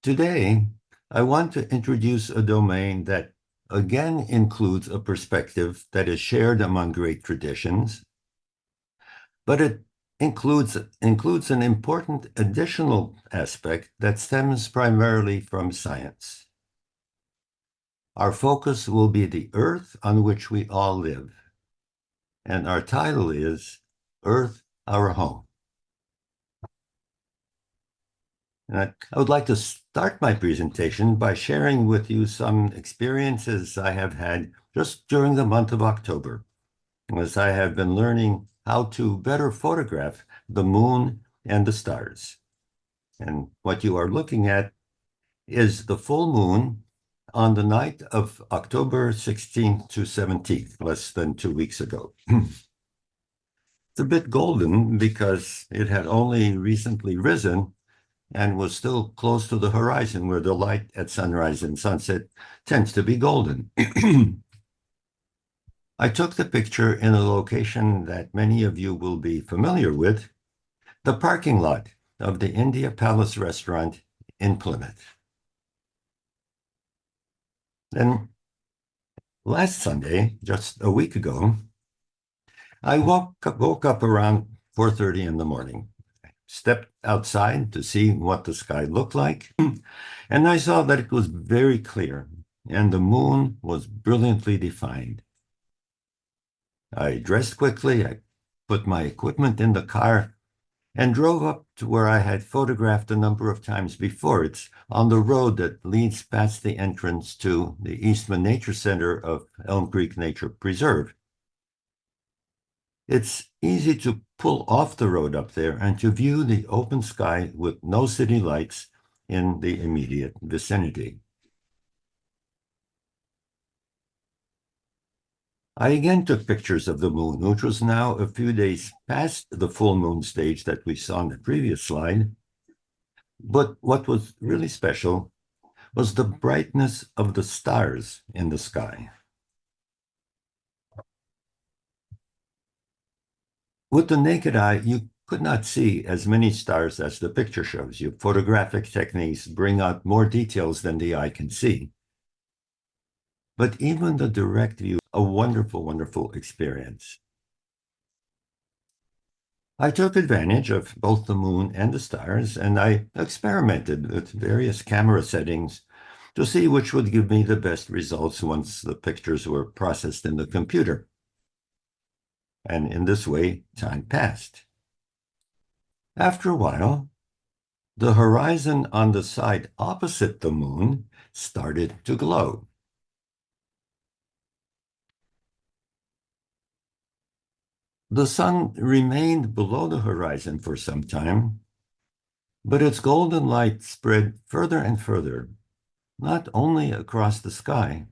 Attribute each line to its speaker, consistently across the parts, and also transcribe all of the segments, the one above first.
Speaker 1: Today, I want to introduce a domain that again includes a perspective that is shared among great traditions, but it includes an important additional aspect that stems primarily from science. Our focus will be the Earth on which we all live, and our title is Earth, Our Home. And I would like to start my presentation by sharing with you some experiences I have had just during the month of October, as I have been learning how to better photograph the moon and the stars. And what you are looking at is the full moon on the night of October 16th to 17th, less than 2 weeks ago. It's a bit golden because it had only recently risen and was still close to the horizon where the light at sunrise and sunset tends to be golden. I took the picture in a location that many of you will be familiar with, the parking lot of the India Palace restaurant in Plymouth. Then last Sunday, just a week ago, I woke up around 4:30 in the morning, stepped outside to see what the sky looked like, and I saw that it was very clear and the moon was brilliantly defined. I dressed quickly, I put my equipment in the car, and drove up to where I had photographed a number of times before. It's on the road that leads past the entrance to the Eastman Nature Center of Elm Creek Nature Preserve. It's easy to pull off the road up there and to view the open sky with no city lights in the immediate vicinity. I again took pictures of the moon, which was now a few days past the full moon stage that we saw in the previous slide. But what was really special was the brightness of the stars in the sky. With the naked eye, you could not see as many stars as the picture shows you. Photographic techniques bring out more details than the eye can see. But even the direct view, a wonderful, wonderful experience. I took advantage of both the moon and the stars, and I experimented with various camera settings to see which would give me the best results once the pictures were processed in the computer. And in this way, time passed. After a while, the horizon on the side opposite the moon started to glow. The sun remained below the horizon for some time, but its golden light spread further and further, not only across the sky,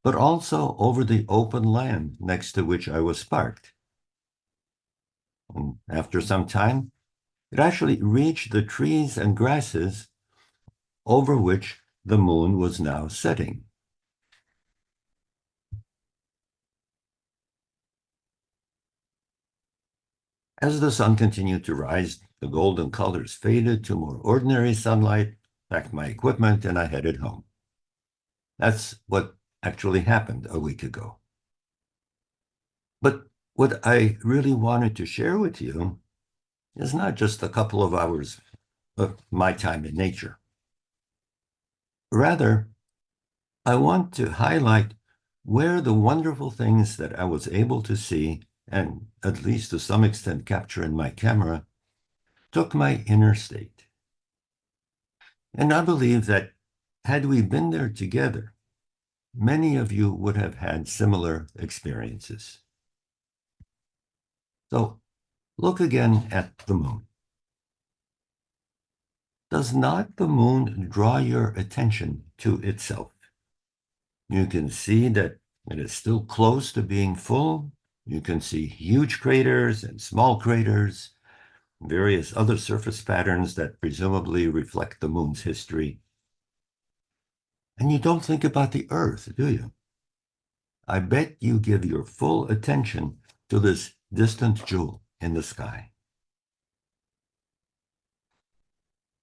Speaker 1: but also over the open land next to which I was parked. And after some time, it actually reached the trees and grasses over which the moon was now setting. As the sun continued to rise, the golden colors faded to more ordinary sunlight, packed my equipment, and I headed home. That's what actually happened a week ago. But what I really wanted to share with you is not just a couple of hours of my time in nature. Rather, I want to highlight where the wonderful things that I was able to see, and at least to some extent capture in my camera, took my inner state. And I believe that had we been there together, many of you would have had similar experiences. So look again at the moon. Does not the moon draw your attention to itself? You can see that it is still close to being full. You can see huge craters and small craters, various other surface patterns that presumably reflect the moon's history. And you don't think about the Earth, do you? I bet you give your full attention to this distant jewel in the sky.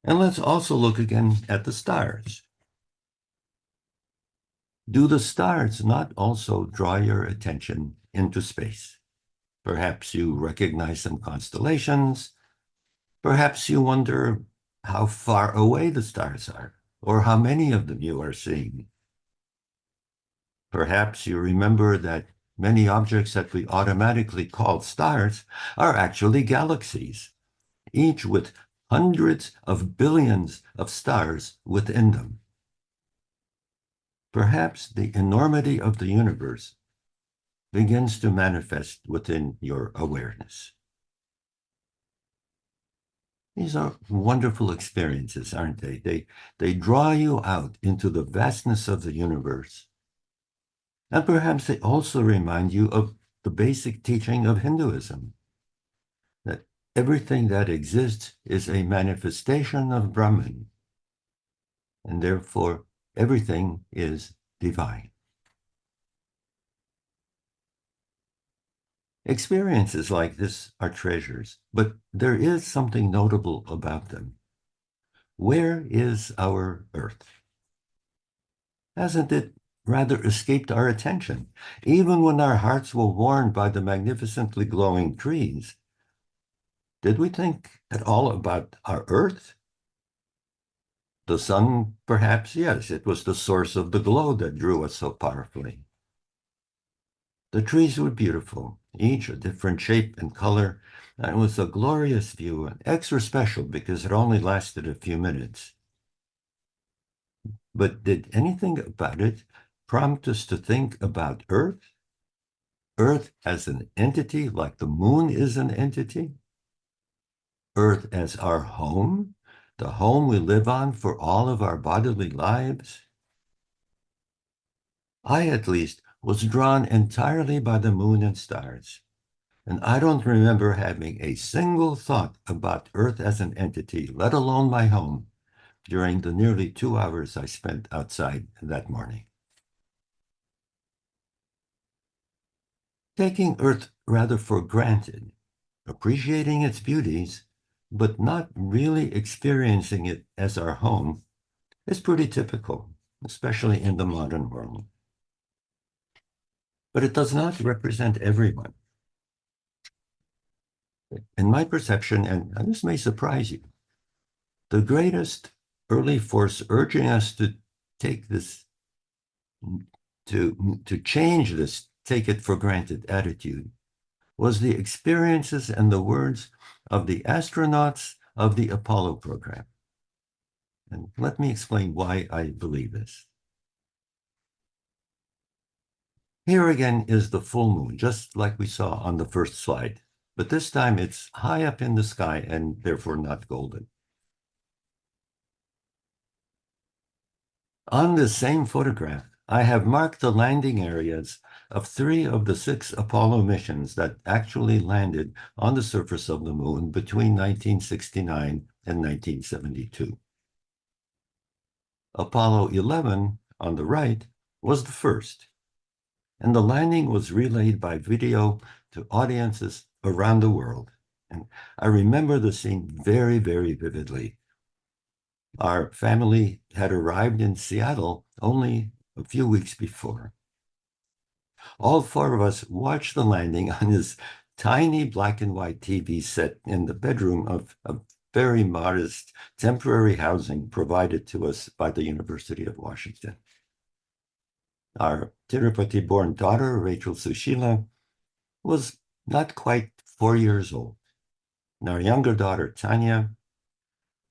Speaker 1: And let's also look again at the stars. Do the stars not also draw your attention into space? Perhaps you recognize some constellations. Perhaps you wonder how far away the stars are, or how many of them you are seeing. Perhaps you remember that many objects that we automatically call stars are actually galaxies, each with hundreds of billions of stars within them. Perhaps the enormity of the universe begins to manifest within your awareness. These are wonderful experiences, aren't they? They draw you out into the vastness of the universe. And perhaps they also remind you of the basic teaching of Hinduism, that everything that exists is a manifestation of Brahman, and therefore everything is divine. Experiences like this are treasures, but there is something notable about them. Where is our Earth? Hasn't it rather escaped our attention? Even when our hearts were warmed by the magnificently glowing trees, did we think at all about our Earth? The sun, perhaps, yes, it was the source of the glow that drew us so powerfully. The trees were beautiful, each a different shape and color, and it was a glorious view, and extra special because it only lasted a few minutes. But did anything about it prompt us to think about Earth? Earth as an entity, like the moon is an entity? Earth as our home, the home we live on for all of our bodily lives? I, at least, was drawn entirely by the moon and stars, and I don't remember having a single thought about Earth as an entity, let alone my home, during the nearly 2 hours I spent outside that morning. Taking Earth rather for granted, appreciating its beauties, but not really experiencing it as our home, is pretty typical, especially in the modern world. But it does not represent everyone. In my perception, and this may surprise you, the greatest early force urging us to take this, to change this take it for granted attitude was the experiences and the words of the astronauts of the Apollo program. And let me explain why I believe this. Here again is the full moon, just like we saw on the first slide, but this time it's high up in the sky and therefore not golden. On this same photograph, I have marked the landing areas of 3 of the 6 Apollo missions that actually landed on the surface of the moon between 1969 and 1972. Apollo 11, on the right, was the first, and the landing was relayed by video to audiences around the world. And I remember the scene very, very vividly. Our family had arrived in Seattle only a few weeks before. All 4 of us watched the landing on this tiny black and white TV set in the bedroom of a very modest temporary housing provided to us by the University of Washington. Our Tirupati-born daughter, Rachel Sushila, was not quite 4 years old. And our younger daughter, Tanya,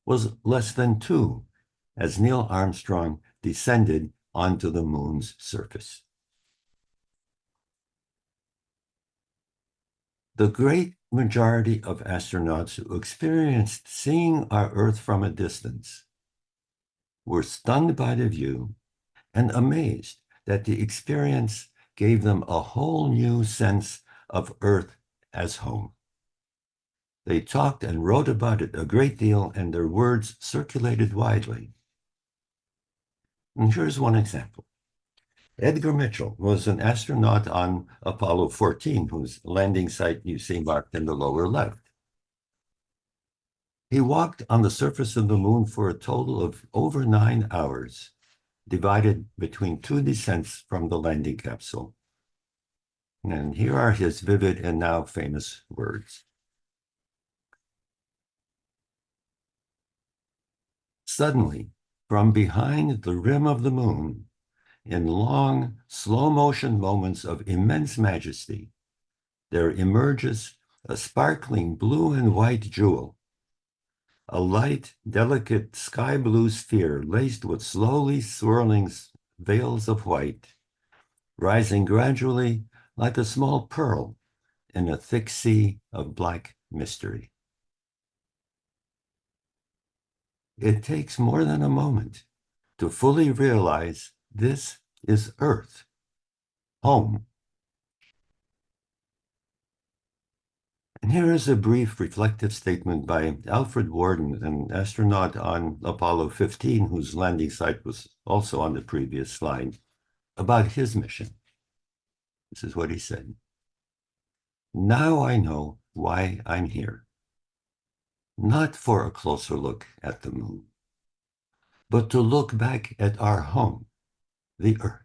Speaker 1: was less than 2 as Neil Armstrong descended onto the moon's surface. The great majority of astronauts who experienced seeing our Earth from a distance were stunned by the view and amazed that the experience gave them a whole new sense of Earth as home. They talked and wrote about it a great deal, and their words circulated widely. And here's one example. Edgar Mitchell was an astronaut on Apollo 14, whose landing site you see marked in the lower left. He walked on the surface of the moon for a total of over 9 hours, divided between two descents from the landing capsule. And here are his vivid and now famous words. Suddenly, from behind the rim of the moon, in long, slow-motion moments of immense majesty, there emerges a sparkling blue and white jewel, a light, delicate sky blue sphere laced with slowly swirling veils of white, rising gradually like a small pearl in a thick sea of black mystery. It takes more than a moment to fully realize this is Earth, home. And here is a brief reflective statement by Alfred Worden, an astronaut on Apollo 15, whose landing site was also on the previous slide, about his mission. This is what he said. Now I know why I'm here. Not for a closer look at the moon, but to look back at our home, the Earth.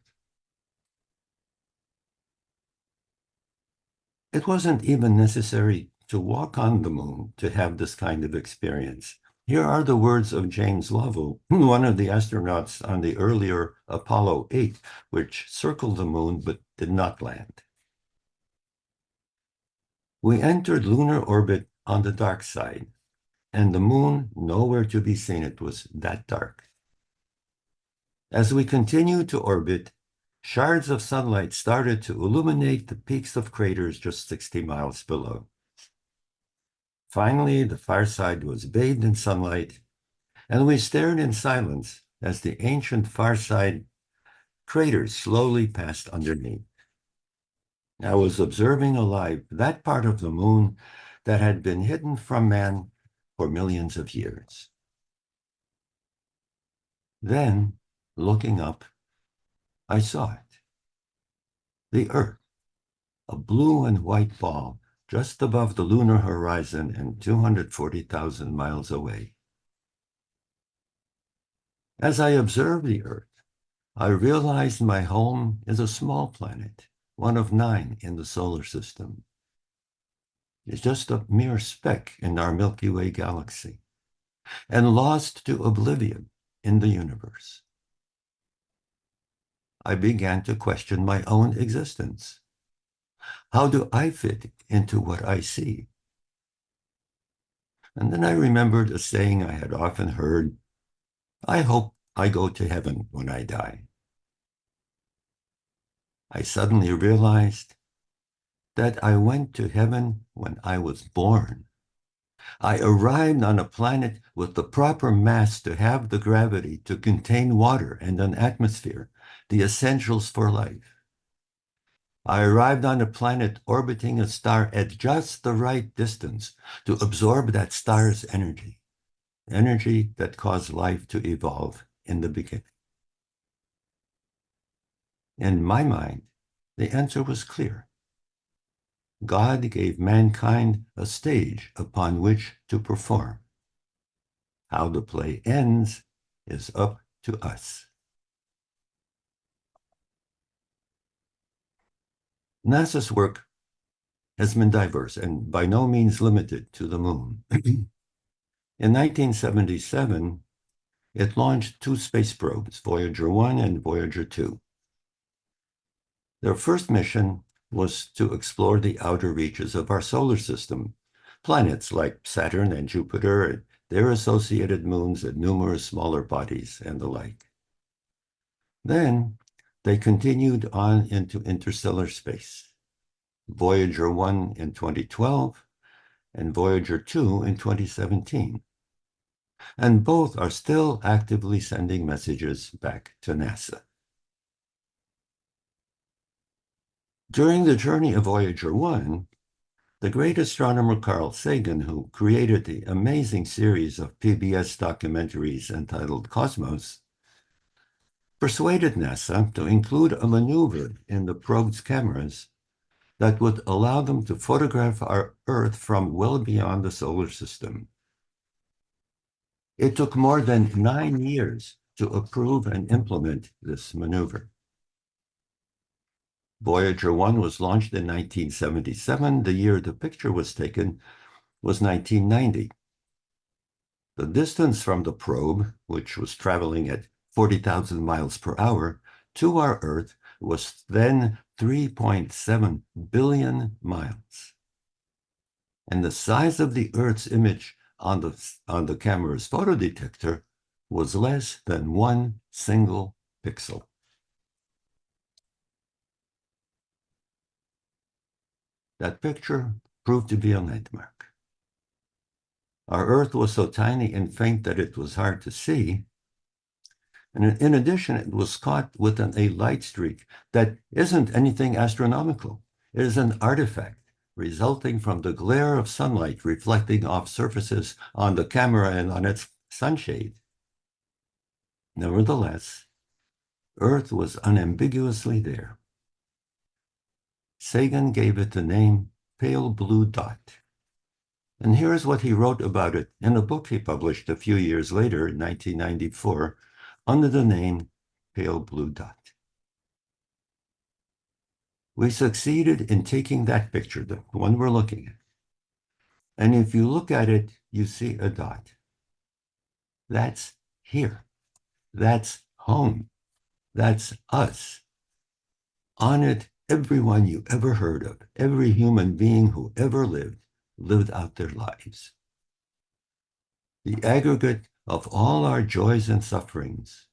Speaker 1: It wasn't even necessary to walk on the moon to have this kind of experience. Here are the words of James Lovell, one of the astronauts on the earlier Apollo 8, which circled the moon but did not land. We entered lunar orbit on the dark side, and the moon nowhere to be seen. It was that dark. As we continued to orbit, shards of sunlight started to illuminate the peaks of craters just 60 miles below. Finally, the far side was bathed in sunlight, and we stared in silence as the ancient far side craters slowly passed underneath. I was observing alive that part of the moon that had been hidden from man for millions of years. Then, looking up, I saw it. The Earth, a blue and white ball just above the lunar horizon and 240,000 miles away. As I observed the Earth, I realized my home is a small planet, one of 9 in the solar system. It's just a mere speck in our Milky Way galaxy, and lost to oblivion in the universe. I began to question my own existence. How do I fit into what I see? And then I remembered a saying I had often heard, I hope I go to heaven when I die. I suddenly realized that I went to heaven when I was born. I arrived on a planet with the proper mass to have the gravity to contain water and an atmosphere, the essentials for life. I arrived on a planet orbiting a star at just the right distance to absorb that star's energy, energy that caused life to evolve in the beginning. In my mind, the answer was clear. God gave mankind a stage upon which to perform. How the play ends is up to us. NASA's work has been diverse and by no means limited to the moon. In 1977, it launched 2 space probes, Voyager 1 and Voyager 2. Their first mission was to explore the outer reaches of our solar system, planets like Saturn and Jupiter, their associated moons and numerous smaller bodies and the like. Then they continued on into interstellar space. Voyager 1 in 2012 and Voyager 2 in 2017. And both are still actively sending messages back to NASA. During the journey of Voyager 1, the great astronomer Carl Sagan, who created the amazing series of PBS documentaries entitled Cosmos, persuaded NASA to include a maneuver in the probe's cameras that would allow them to photograph our Earth from well beyond the solar system. It took more than 9 years to approve and implement this maneuver. Voyager 1 was launched in 1977. The year the picture was taken was 1990. The distance from the probe, which was traveling at 40,000 miles per hour, to our Earth was then 3.7 billion miles. And the size of the Earth's image on the camera's photodetector was less than 1 single pixel. That picture proved to be a landmark. Our Earth was so tiny and faint that it was hard to see. And in addition, it was caught within a light streak that isn't anything astronomical. It is an artifact resulting from the glare of sunlight reflecting off surfaces on the camera and on its sunshade. Nevertheless, Earth was unambiguously there. Sagan gave it the name Pale Blue Dot. And here's what he wrote about it in a book he published a few years later, in 1994, under the name Pale Blue Dot. We succeeded in taking that picture, the one we're looking at. And if you look at it, you see a dot. That's here. That's home. That's us. On it, everyone you ever heard of, every human being who ever lived out their lives. The aggregate of all our joys and sufferings,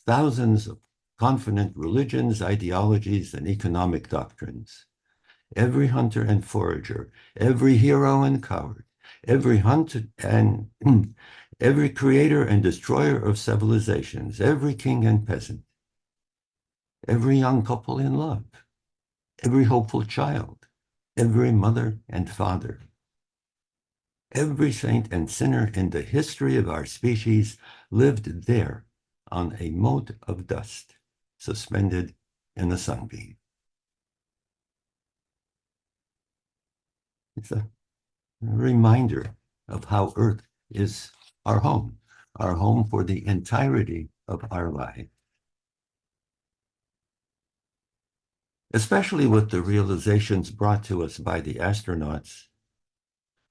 Speaker 1: thousands of confident religions, ideologies, and economic doctrines, every hunter and forager, every hero and coward, every hunter and every creator and destroyer of civilizations, every king and peasant, every young couple in love, every hopeful child, every mother and father, every saint and sinner in the history of our species lived there on a mote of dust, suspended in a sunbeam. It's a reminder of how Earth is our home for the entirety of our life. Especially with the realizations brought to us by the astronauts,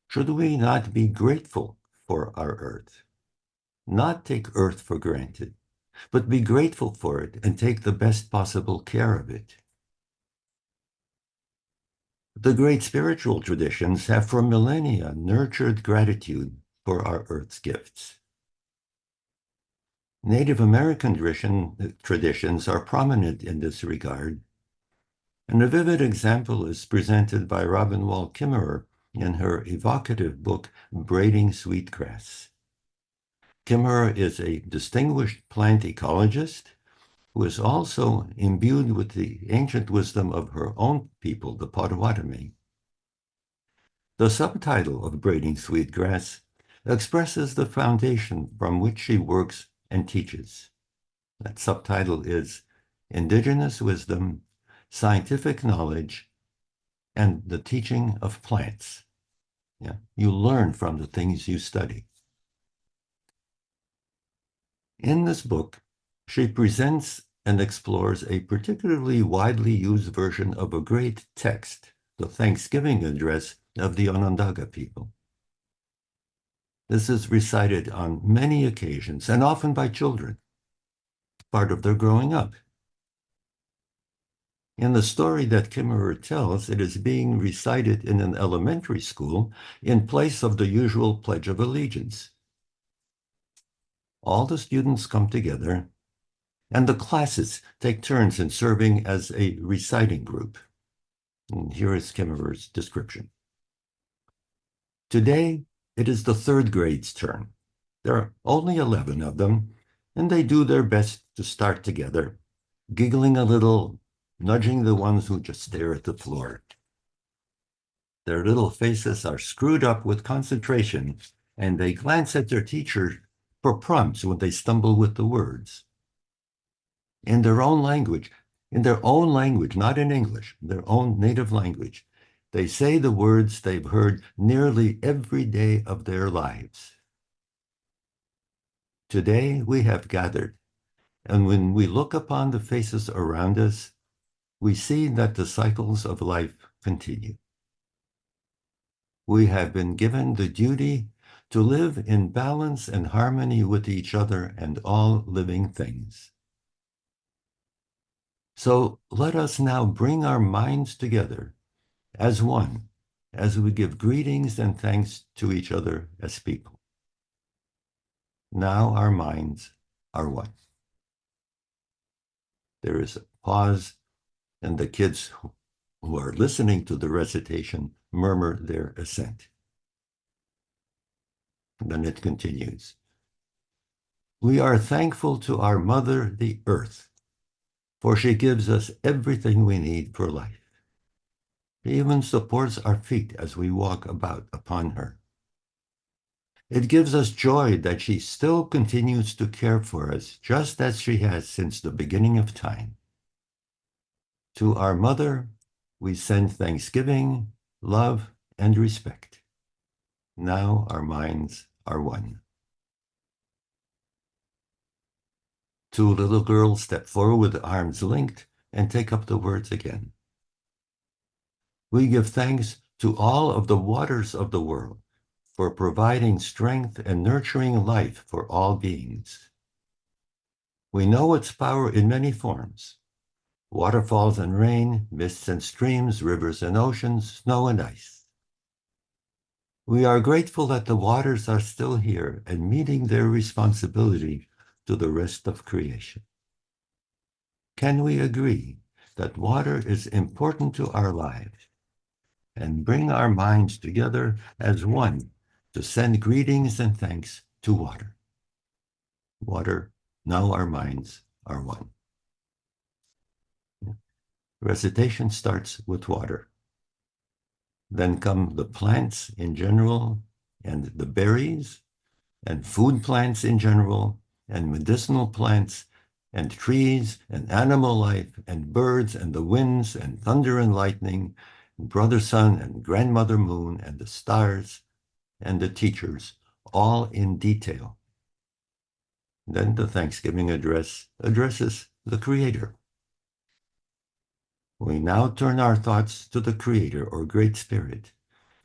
Speaker 1: should we not be grateful for our Earth? Not take Earth for granted, but be grateful for it and take the best possible care of it. The great spiritual traditions have for millennia nurtured gratitude for our Earth's gifts. Native American traditions are prominent in this regard, and a vivid example is presented by Robin Wall Kimmerer in her evocative book, Braiding Sweetgrass. Kimmerer is a distinguished plant ecologist who is also imbued with the ancient wisdom of her own people, the Potawatomi. The subtitle of Braiding Sweetgrass expresses the foundation from which she works and teaches. That subtitle is Indigenous Wisdom, Scientific Knowledge, and the Teaching of Plants. Yeah, you learn from the things you study. In this book, she presents and explores a particularly widely used version of a great text, the Thanksgiving address of the Onondaga people. This is recited on many occasions and often by children, part of their growing up. In the story that Kimmerer tells, it is being recited in an elementary school in place of the usual Pledge of Allegiance. All the students come together, and the classes take turns in serving as a reciting group. And here is Kimmerer's description. Today, it is the third grade's turn. There are only 11 of them, and they do their best to start together, giggling a little, nudging the ones who just stare at the floor. Their little faces are screwed up with concentration, and they glance at their teacher for prompts when they stumble with the words. In their own language, not in English, their own native language, they say the words they've heard nearly every day of their lives. Today we have gathered, and when we look upon the faces around us, we see that the cycles of life continue. We have been given the duty to live in balance and harmony with each other and all living things. So let us now bring our minds together as one, as we give greetings and thanks to each other as people. Now our minds are one. There is a pause, and the kids who are listening to the recitation murmur their assent. Then it continues. We are thankful to our mother, the earth, for she gives us everything we need for life. She even supports our feet as we walk about upon her. It gives us joy that she still continues to care for us, just as she has since the beginning of time. To our mother, we send thanksgiving, love, and respect. Now our minds are one. Two little girls step forward with arms linked and take up the words again. We give thanks to all of the waters of the world for providing strength and nurturing life for all beings. We know its power in many forms: waterfalls and rain, mists and streams, rivers and oceans, snow and ice. We are grateful that the waters are still here and meeting their responsibility to the rest of creation. Can we agree that water is important to our lives and bring our minds together as one to send greetings and thanks to water? Water, now our minds are one. Recitation starts with water. Then come the plants in general, and the berries, and food plants in general, and medicinal plants, and trees, and animal life, and birds, and the winds, and thunder and lightning, and brother sun, and grandmother moon, and the stars, and the teachers, all in detail. Then the Thanksgiving address addresses the Creator. We now turn our thoughts to the Creator or Great Spirit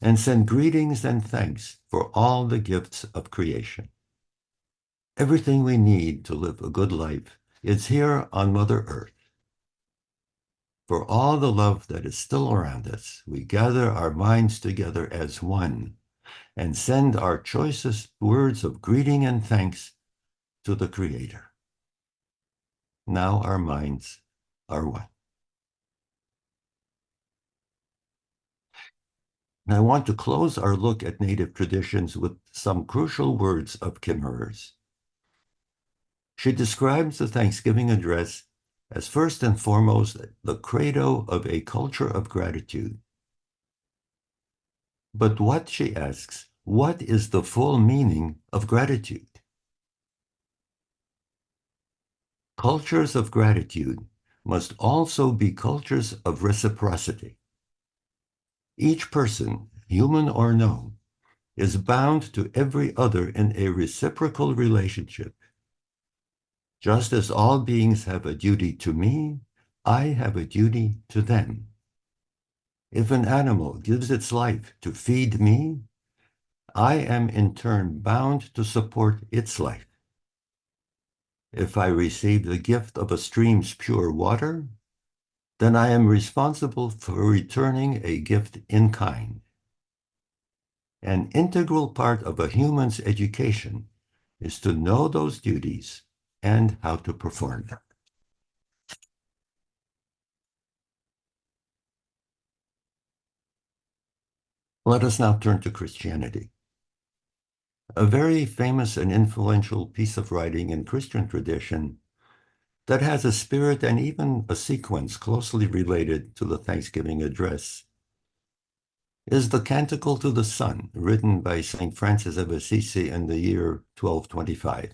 Speaker 1: and send greetings and thanks for all the gifts of creation. Everything we need to live a good life is here on Mother Earth. For all the love that is still around us, we gather our minds together as one and send our choicest words of greeting and thanks to the Creator. Now our minds are one. And I want to close our look at Native traditions with some crucial words of Kim Hers. She describes the Thanksgiving address as first and foremost the credo of a culture of gratitude. But what, she asks, what is the full meaning of gratitude? Cultures of gratitude must also be cultures of reciprocity. Each person, human or no, is bound to every other in a reciprocal relationship. Just as all beings have a duty to me, I have a duty to them. If an animal gives its life to feed me, I am in turn bound to support its life. If I receive the gift of a stream's pure water, then I am responsible for returning a gift in kind. An integral part of a human's education is to know those duties and how to perform them. Let us now turn to Christianity. A very famous and influential piece of writing in Christian tradition that has a spirit and even a sequence closely related to the Thanksgiving address is the Canticle to the Sun, written by St. Francis of Assisi in the year 1225.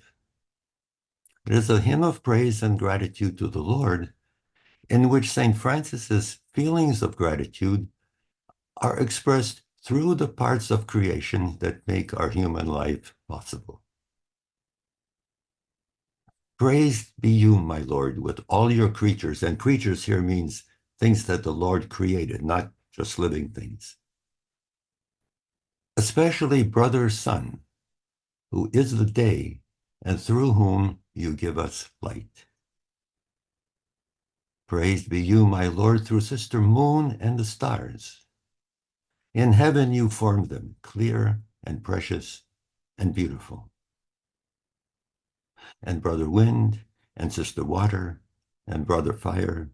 Speaker 1: It is a hymn of praise and gratitude to the Lord, in which St. Francis's feelings of gratitude are expressed through the parts of creation that make our human life possible. Praised be you, my Lord, with all your creatures. And creatures here means things that the Lord created, not just living things. Especially brother sun, who is the day, and through whom you give us light. Praised be you, my Lord, through sister moon and the stars. In heaven you formed them, clear and precious and beautiful. And brother wind, and sister water, and brother fire,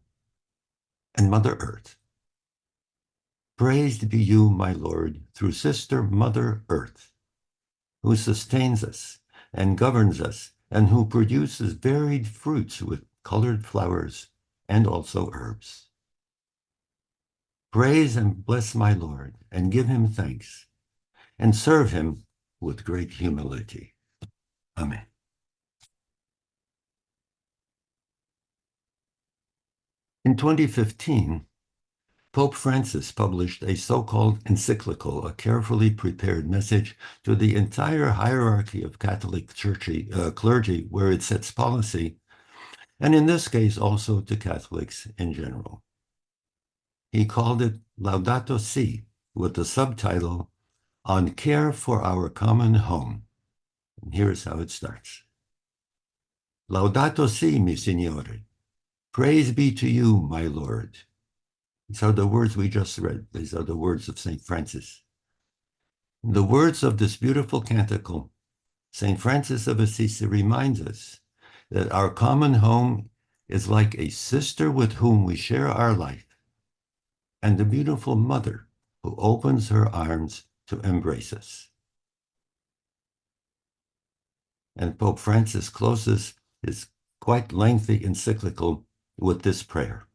Speaker 1: and mother earth. Praised be you, my Lord, through sister mother earth, who sustains us and governs us, and who produces varied fruits with colored flowers and also herbs. Praise and bless my Lord, and give him thanks, and serve him with great humility. Amen. In 2015, Pope Francis published a so-called encyclical, a carefully prepared message to the entire hierarchy of Catholic clergy, where it sets policy, and in this case also to Catholics in general. He called it Laudato Si, with the subtitle, On Care for Our Common Home. And here's how it starts. Laudato Si, mi signore. Praise be to you, my Lord. These are the words we just read. These are the words of St. Francis. In the words of this beautiful canticle, St. Francis of Assisi reminds us that our common home is like a sister with whom we share our life, and the beautiful mother who opens her arms to embrace us. And Pope Francis closes his quite lengthy encyclical with this prayer.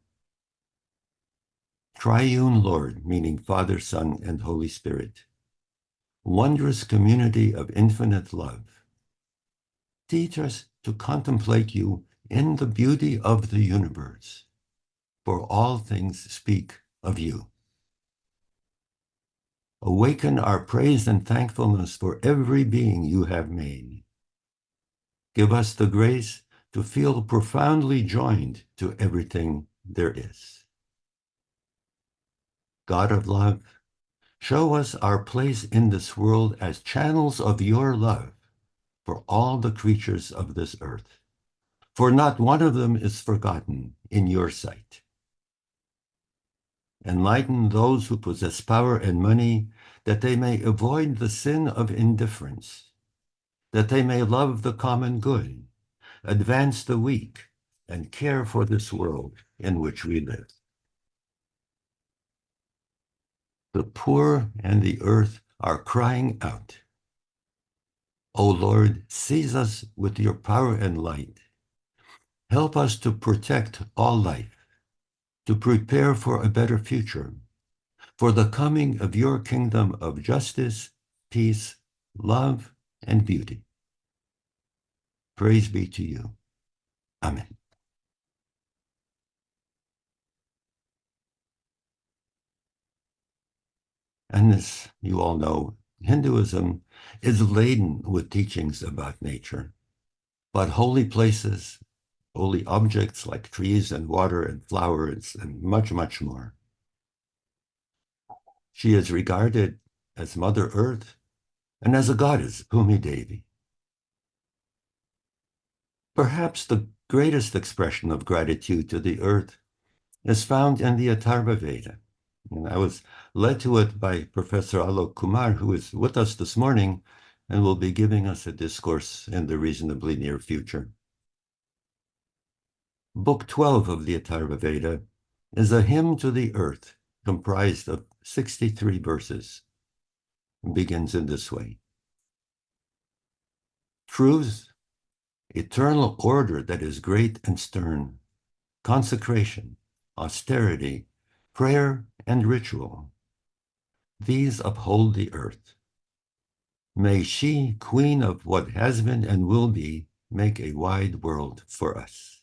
Speaker 1: Triune Lord, meaning Father, Son, and Holy Spirit, wondrous community of infinite love, teach us to contemplate you in the beauty of the universe, for all things speak of you. Awaken our praise and thankfulness for every being you have made. Give us the grace to feel profoundly joined to everything there is. God of love, show us our place in this world as channels of your love for all the creatures of this earth, for not one of them is forgotten in your sight. Enlighten those who possess power and money, that they may avoid the sin of indifference, that they may love the common good, advance the weak, and care for this world in which we live. The poor and the earth are crying out. O Lord, seize us with your power and light. Help us to protect all life, to prepare for a better future, for the coming of your kingdom of justice, peace, love, and beauty. Praise be to you. Amen. And as you all know, Hinduism is laden with teachings about nature, but holy places, holy objects like trees and water and flowers and much, much more. She is regarded as Mother Earth and as a goddess, Bhumi Devi. Perhaps the greatest expression of gratitude to the earth is found in the Atharva Veda. And I was led to it by Professor Alok Kumar, who is with us this morning and will be giving us a discourse in the reasonably near future. Book 12 of the Atharva Veda is a hymn to the earth comprised of 63 verses. It begins in this way. Truth, eternal order that is great and stern, consecration, austerity, prayer, and ritual. These uphold the earth. May she, queen of what has been and will be, make a wide world for us.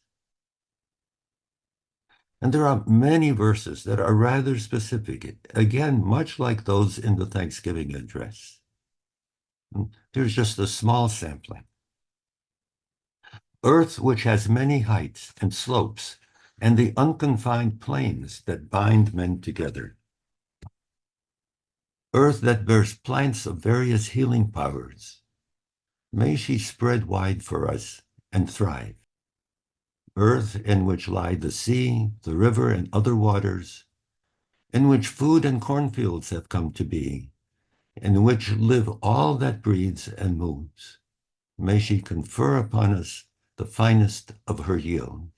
Speaker 1: And there are many verses that are rather specific, again, much like those in the Thanksgiving address. Here's just a small sampling. Earth which has many heights and slopes, and the unconfined plains that bind men together. Earth that bears plants of various healing powers. May she spread wide for us and thrive. Earth in which lie the sea, the river, and other waters, in which food and cornfields have come to be, in which live all that breathes and moves. May she confer upon us the finest of her yield.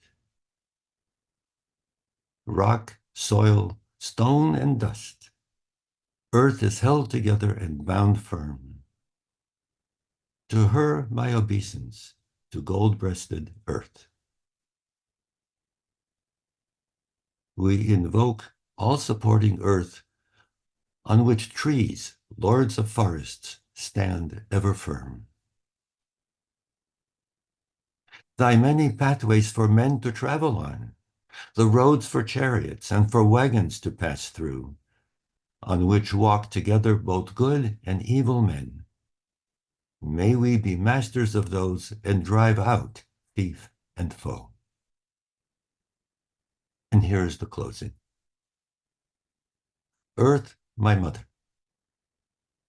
Speaker 1: Rock, soil, stone, and dust. Earth is held together and bound firm. To her my obeisance, to gold-breasted earth. We invoke all-supporting earth, on which trees, lords of forests, stand ever firm. Thy many pathways for men to travel on, the roads for chariots and for wagons to pass through, on which walk together both good and evil men. May we be masters of those and drive out thief and foe. And here's the closing. Earth, my mother,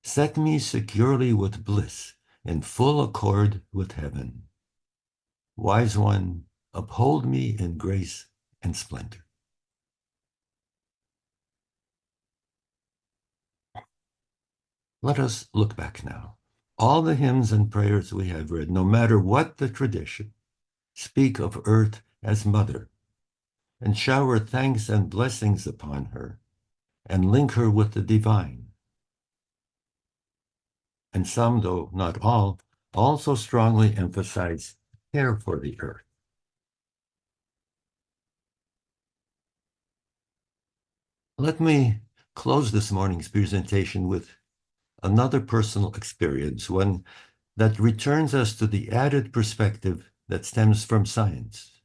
Speaker 1: set me securely with bliss in full accord with heaven. Wise one, uphold me in grace and splendor. Let us look back now. All the hymns and prayers we have read, no matter what the tradition, speak of earth as mother and shower thanks and blessings upon her and link her with the divine. And some, though not all, also strongly emphasize care for the earth. Let me close this morning's presentation with another personal experience, one that returns us to the added perspective that stems from science,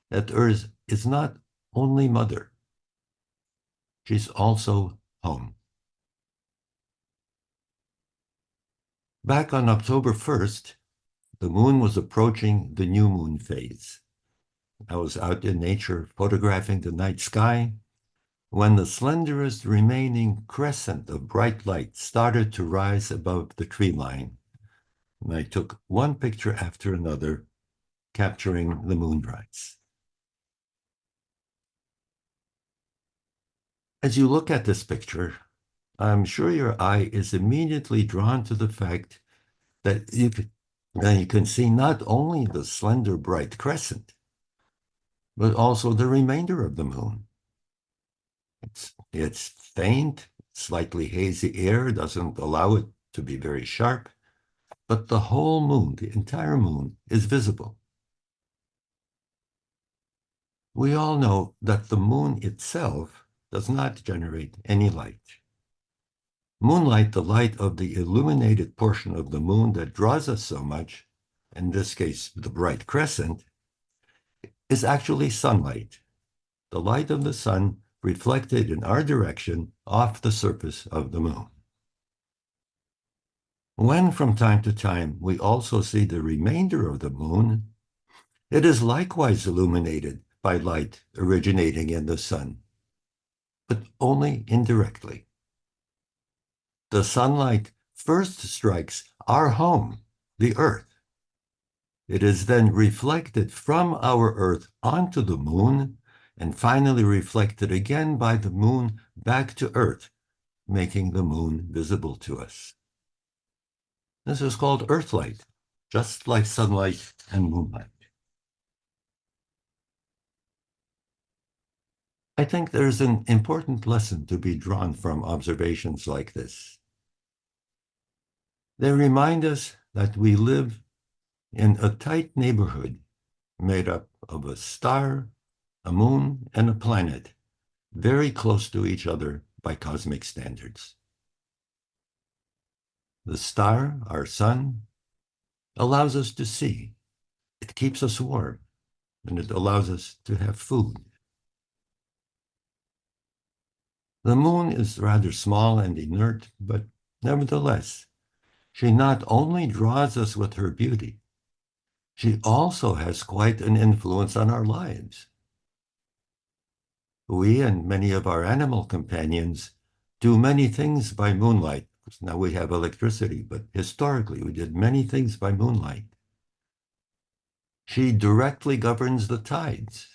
Speaker 1: that Earth is not only mother, she's also home. Back on October 1st, the moon was approaching the new moon phase. I was out in nature photographing the night sky when the slenderest remaining crescent of bright light started to rise above the tree line. And I took one picture after another, capturing the moonrise. As you look at this picture, I'm sure your eye is immediately drawn to the fact that you can see not only the slender bright crescent, but also the remainder of the moon. It's faint, slightly hazy air doesn't allow it to be very sharp, but the whole moon, the entire moon, is visible. We all know that the moon itself does not generate any light. Moonlight, the light of the illuminated portion of the moon that draws us so much, in this case, the bright crescent, is actually sunlight, the light of the sun reflected in our direction off the surface of the moon. When from time to time we also see the remainder of the moon, it is likewise illuminated by light originating in the sun, but only indirectly. The sunlight first strikes our home, the Earth. It is then reflected from our Earth onto the moon, and finally reflected again by the moon back to Earth, making the moon visible to us. This is called Earthlight, just like sunlight and moonlight. I think there's an important lesson to be drawn from observations like this. They remind us that we live in a tight neighborhood made up of a star, a moon, and a planet, very close to each other by cosmic standards. The star, our sun, allows us to see. It keeps us warm, and it allows us to have food. The moon is rather small and inert, but nevertheless, she not only draws us with her beauty, She also has quite an influence on our lives. We and many of our animal companions do many things by moonlight. Now we have electricity, but historically we did many things by moonlight. She directly governs the tides.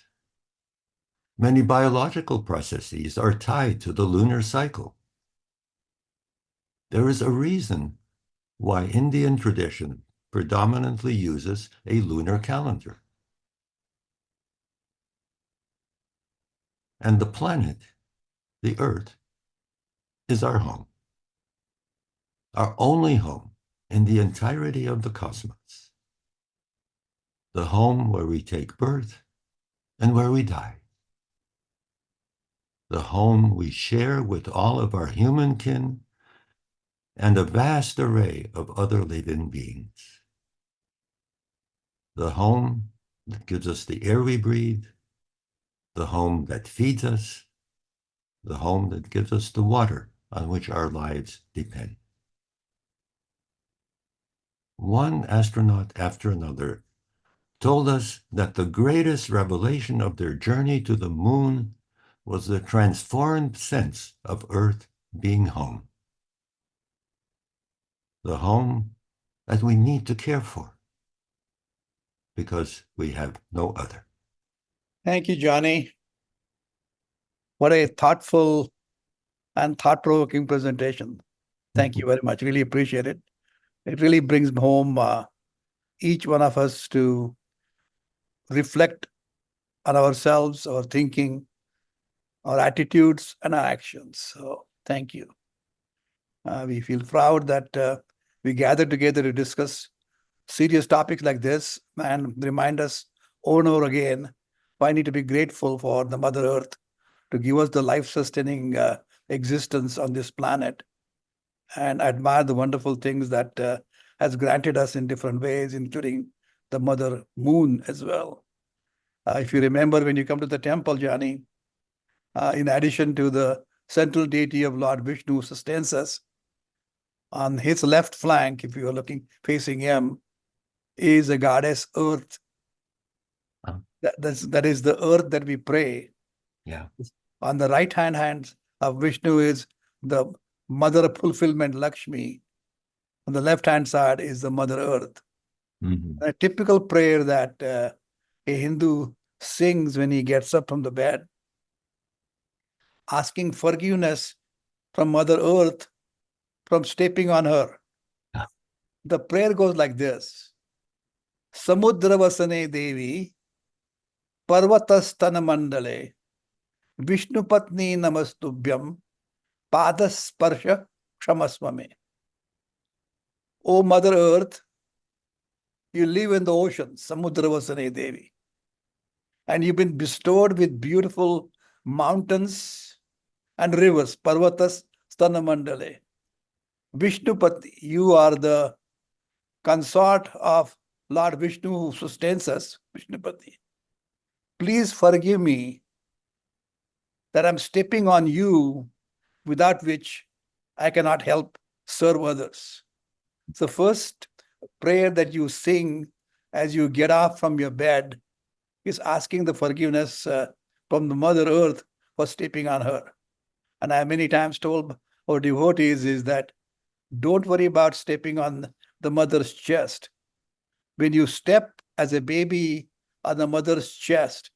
Speaker 1: Many biological processes are tied to the lunar cycle. There is a reason why Indian tradition predominantly uses a lunar calendar. And the planet, the Earth, is our home, our only home in the entirety of the cosmos, the home where we take birth and where we die, the home we share with all of our human kin and a vast array of other living beings, the home that gives us the air we breathe, the home that feeds us, the home that gives us the water on which our lives depend. One astronaut after another told us that the greatest revelation of their journey to the moon was the transformed sense of Earth being home, the home that we need to care for because we have no other.
Speaker 2: Thank you, Johnny. What a thoughtful and thought-provoking presentation. Thank you very much. Really appreciate it. It really brings home each one of us to reflect on ourselves, our thinking, our attitudes, and our actions. So thank you. We feel proud that we gather together to discuss serious topics like this and remind us over and over again why I need to be grateful for the Mother Earth to give us the life-sustaining existence on this planet, and admire the wonderful things that has granted us in different ways, including the Mother Moon as well. If you remember, when you come to the temple, Johnny, in addition to the central deity of Lord Vishnu who sustains us, on his left flank, if you are looking facing him, is a goddess Earth.
Speaker 1: Oh.
Speaker 2: That is the earth that we pray.
Speaker 1: Yeah.
Speaker 2: On the right-hand hand of Vishnu is the mother of fulfillment, Lakshmi. On the left-hand side is the Mother Earth.
Speaker 1: Mm-hmm.
Speaker 2: A typical prayer that a Hindu sings when he gets up from the bed, asking forgiveness from Mother Earth from stepping on her.
Speaker 1: Yeah.
Speaker 2: The prayer goes like this. Samudravasane Devi Parvatastana Mandale Vishnupatni Namastubhyam Padasparsha Kshamasvame. O Mother Earth, you live in the ocean, Samudravasane Devi, and you've been bestowed with beautiful mountains and rivers, Parvatas Stanamandale. Vishnupati, you are the consort of Lord Vishnu who sustains us, Vishnupati. Please forgive me that I'm stepping on you, without which I cannot help serve others. So first prayer that you sing as you get up from your bed is asking the forgiveness from the Mother Earth for stepping on her. And I have many times told our devotees is that don't worry about stepping on the mother's chest. When you step as a baby on the mother's chest,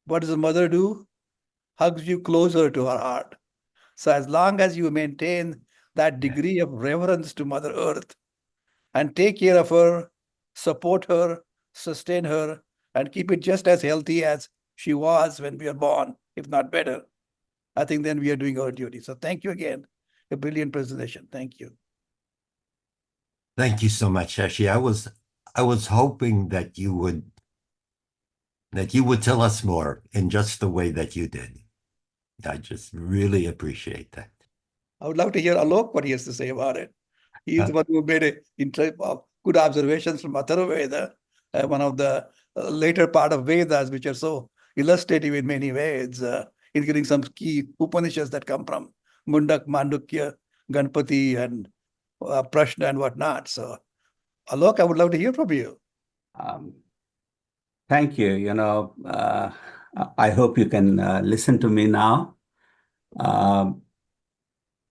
Speaker 2: what does the mother do? Hugs you closer to her heart. So as long as you maintain that degree of reverence to Mother Earth and take care of her, support her, sustain her, and keep it just as healthy as she was when we were born, if not better, I think then we are doing our duty. So thank you again. A brilliant presentation. Thank you.
Speaker 1: Thank you so much, Shashi. I was hoping that you would tell us more in just the way that you did. I just really appreciate that.
Speaker 2: I would love to hear Alok what he has to say about it. He is
Speaker 1: Uh,
Speaker 2: the one who made good observations from Atharva Veda, one of the later part of Vedas, which are so illustrative in many ways, including some key Upanishads that come from Mundak, Mandukya, Ganpati, and Prashna and whatnot. So, Alok, I would love to hear from you.
Speaker 3: Um, Thank you. I hope you can listen to me now. Um,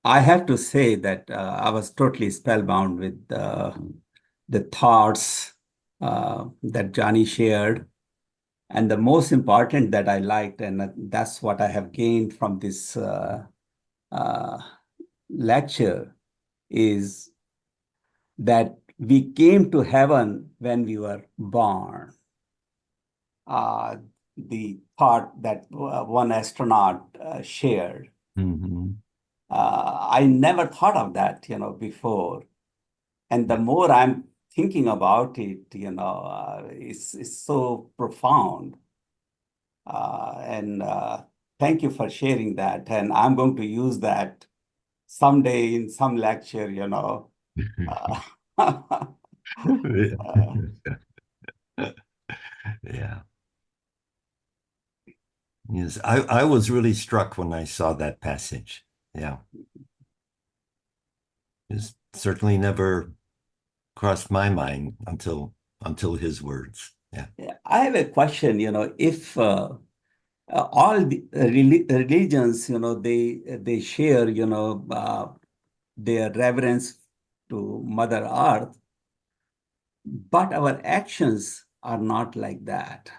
Speaker 3: I have to say that I was totally spellbound with the thoughts that Johnny shared. And the most important that I liked, and that's what I have gained from this uh, lecture, is that we came to heaven when we were born. Uh, the thought that one astronaut shared.
Speaker 1: Mhm.
Speaker 3: I never thought of that, before. And the more I'm thinking about it, it's so profound. And thank you for sharing that. And I'm going to use that someday in some lecture. Uh, uh,
Speaker 1: Yeah. Yes, I was really struck when I saw that passage. Yeah. It certainly never crossed my mind until his words. Yeah.
Speaker 3: I have a question, if all the religions, they share, their reverence to Mother Earth, but our actions are not like that.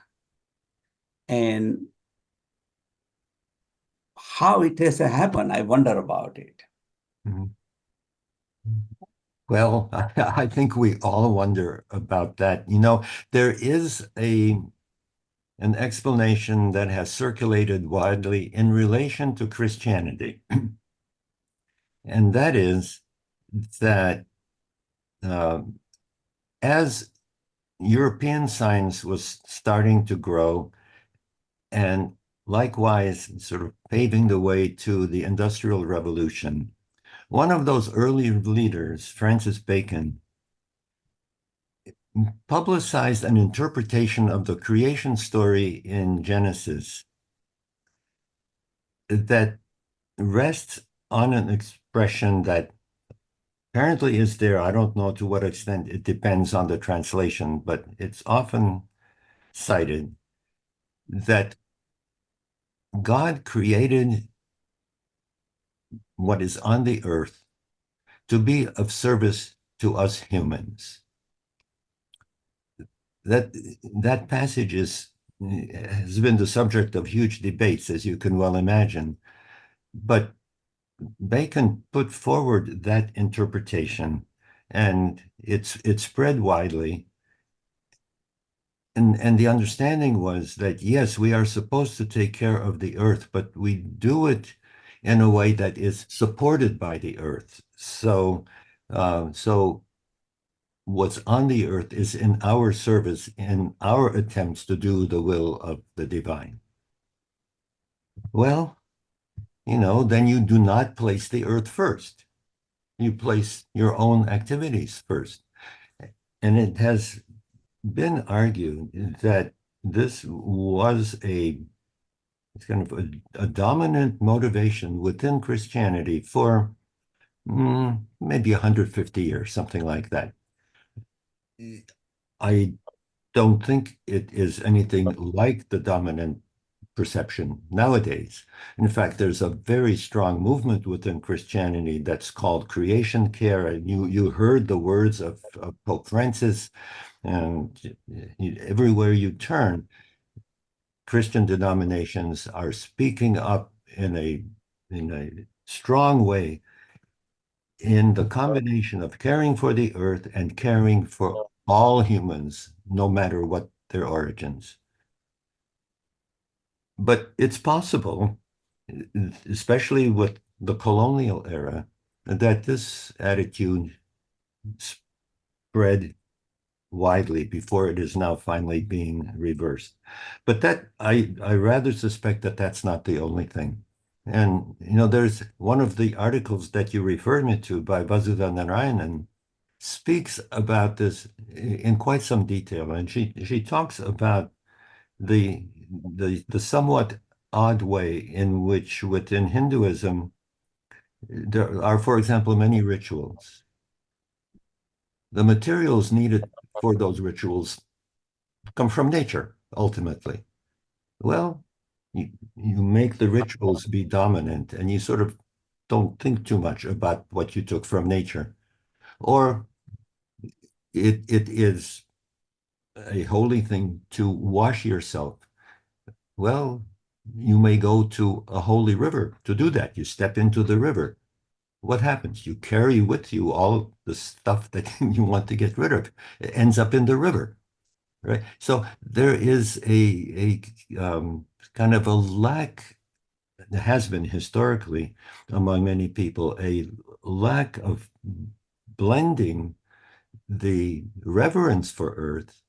Speaker 3: And how it has happened, I wonder about it.
Speaker 1: Mhm. Well, I think we all wonder about that. There is an explanation that has circulated widely in relation to Christianity, and that is that uh, as European science was starting to grow and likewise sort of paving the way to the Industrial Revolution, one of those early leaders, Francis Bacon, publicized an interpretation of the creation story in Genesis that rests on an expression that apparently is there. I don't know to what extent it depends on the translation, but it's often cited that God created what is on the earth to be of service to us humans. That passage has been the subject of huge debates, as you can well imagine. But Bacon put forward that interpretation, and it spread widely. And the understanding was that yes, we are supposed to take care of the earth, but we do it in a way that is supported by the earth. So what's on the earth is in our service, in our attempts to do the will of the divine. Well, then you do not place the earth first. You place your own activities first. And it has been argued that this was it's kind of a dominant motivation within Christianity for maybe 150 years, something like that. I don't think it is anything like the dominant perception nowadays. In fact, there's a very strong movement within Christianity that's called creation care. And you heard the words of Pope Francis, and everywhere you turn, Christian denominations are speaking up in a strong way in the combination of caring for the earth and caring for all humans, no matter what their origins. But it's possible, especially with the colonial era, that this attitude spread widely before it is now finally being reversed. But that I rather suspect that that's not the only thing. And there's one of the articles that you referred me to by Vasudha Narayanan speaks about this in quite some detail, and she talks about the somewhat odd way in which within Hinduism there are, for example, many rituals. The materials needed for those rituals come from nature, ultimately. Well, you make the rituals be dominant and you sort of don't think too much about what you took from nature. Or it is a holy thing to wash yourself. Well, you may go to a holy river to do that. You step into the river. What happens? You carry with you all the stuff that you want to get rid of. It ends up in the river, right? So there is a kind of a lack, there has been historically among many people, a lack of blending the reverence for Earth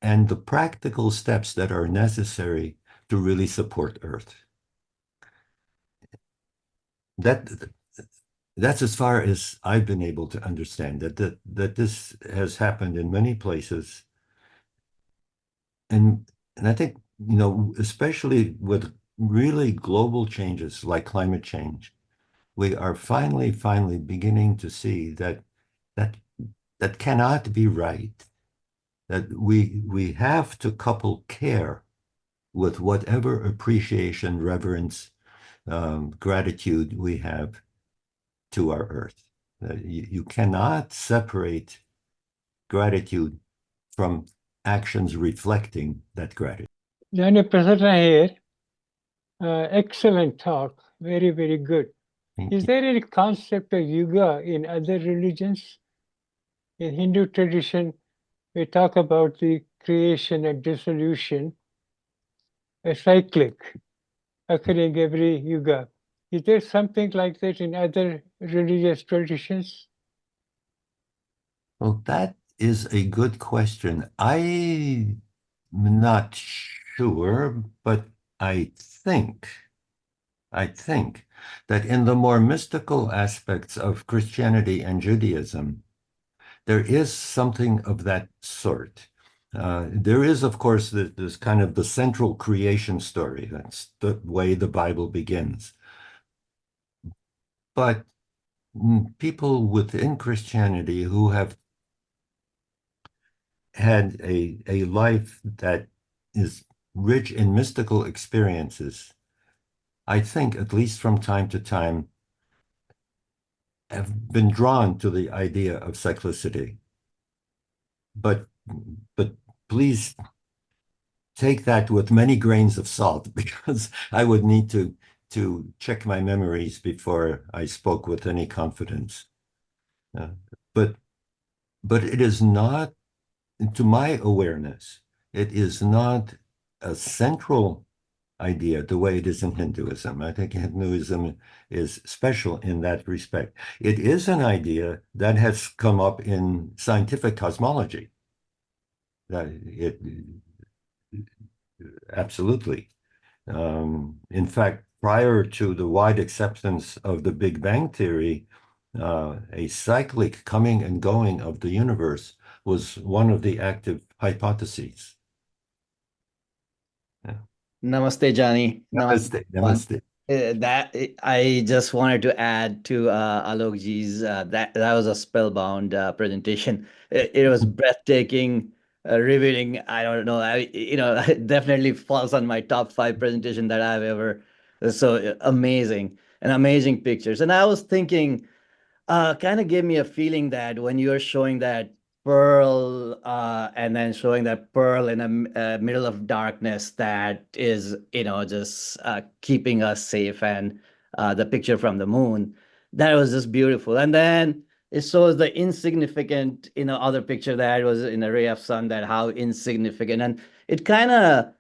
Speaker 1: and the practical steps that are necessary to really support Earth. That's as far as I've been able to understand that this has happened in many places. And I think, especially with really global changes like climate change, we are finally beginning to see that that cannot be right. That we have to couple care with whatever appreciation, reverence, gratitude we have to our earth. You cannot separate gratitude from actions reflecting that gratitude.
Speaker 4: Johnny Prasanna here. Excellent talk. Very, very good. Is there any concept of yuga in other religions? In Hindu tradition, we talk about the creation and dissolution, a cyclic occurring every yuga. Is there something like that in other religious traditions?
Speaker 1: Well, that is a good question. I'm not sure, but I think that in the more mystical aspects of Christianity and Judaism, there is something of that sort. There is, of course, this kind of the central creation story. That's the way the Bible begins. But people within Christianity who have had a life that is rich in mystical experiences, I think, at least from time to time, have been drawn to the idea of cyclicity. But please take that with many grains of salt, because I would need to check my memories before I spoke with any confidence. But it is not, to my awareness, it is not a central idea the way it is in Hinduism. I think Hinduism is special in that respect. It is an idea that has come up in scientific cosmology. That it absolutely. In fact, prior to the wide acceptance of the Big Bang Theory, a cyclic coming and going of the universe was one of the active hypotheses. Yeah.
Speaker 5: Namaste, Johnny.
Speaker 1: Namaste. Namaste.
Speaker 5: That I just wanted to add to Alokji's that was a spellbound presentation. It was breathtaking, riveting. I don't know. It definitely falls on my top 5 presentation that I've ever. So amazing and amazing pictures. And I was thinking, kind of gave me a feeling that when you're showing that pearl and then showing that pearl in a middle of darkness that is just keeping us safe, and the picture from the moon, that was just beautiful. And then it shows the insignificant other picture that was in a ray of sun, that how insignificant. And it kind of,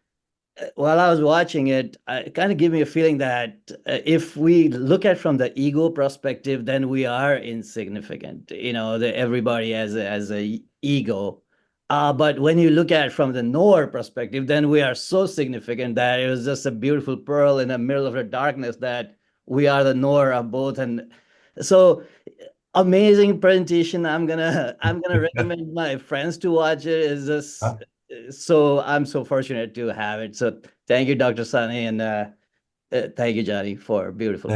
Speaker 5: while I was watching it, it kind of gave me a feeling that if we look at from the ego perspective, then we are insignificant. Everybody has a ego. But when you look at it from the knower perspective, then we are so significant that it was just a beautiful pearl in the middle of the darkness, that we are the knower of both. And so amazing presentation. I'm gonna recommend my friends to watch it. It's just so I'm so fortunate to have it. So thank you, Dr. Sani, and thank you, Johnny, for beautiful.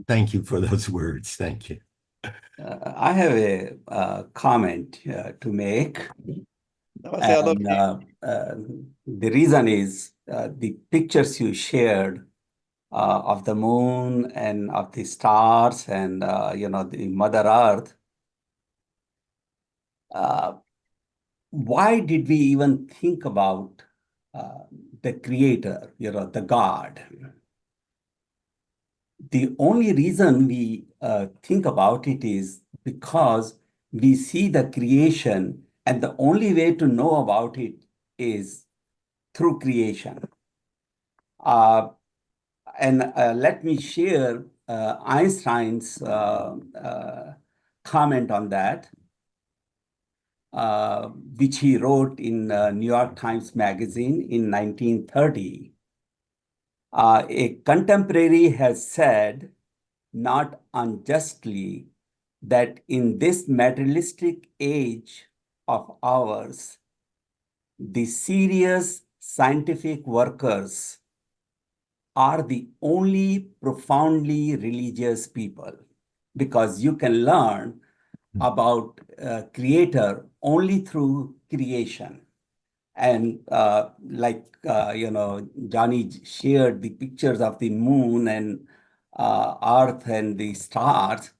Speaker 1: Thank you for those words. Thank you.
Speaker 3: I have a comment to make.
Speaker 2: Namaste, Alok
Speaker 3: And
Speaker 2: ji.
Speaker 3: the reason is the pictures you shared of the moon and of the stars and the Mother Earth. Why did we even think about the Creator, the God? The only reason we think about it is because we see the creation, and the only way to know about it is through creation. And let me share Einstein's comment on that, which he wrote in New York Times Magazine in 1930. A contemporary has said, not unjustly, that in this materialistic age of ours, the serious scientific workers are the only profoundly religious people, because you can learn about creator only through creation. And Johnny shared the pictures of the moon and earth and the stars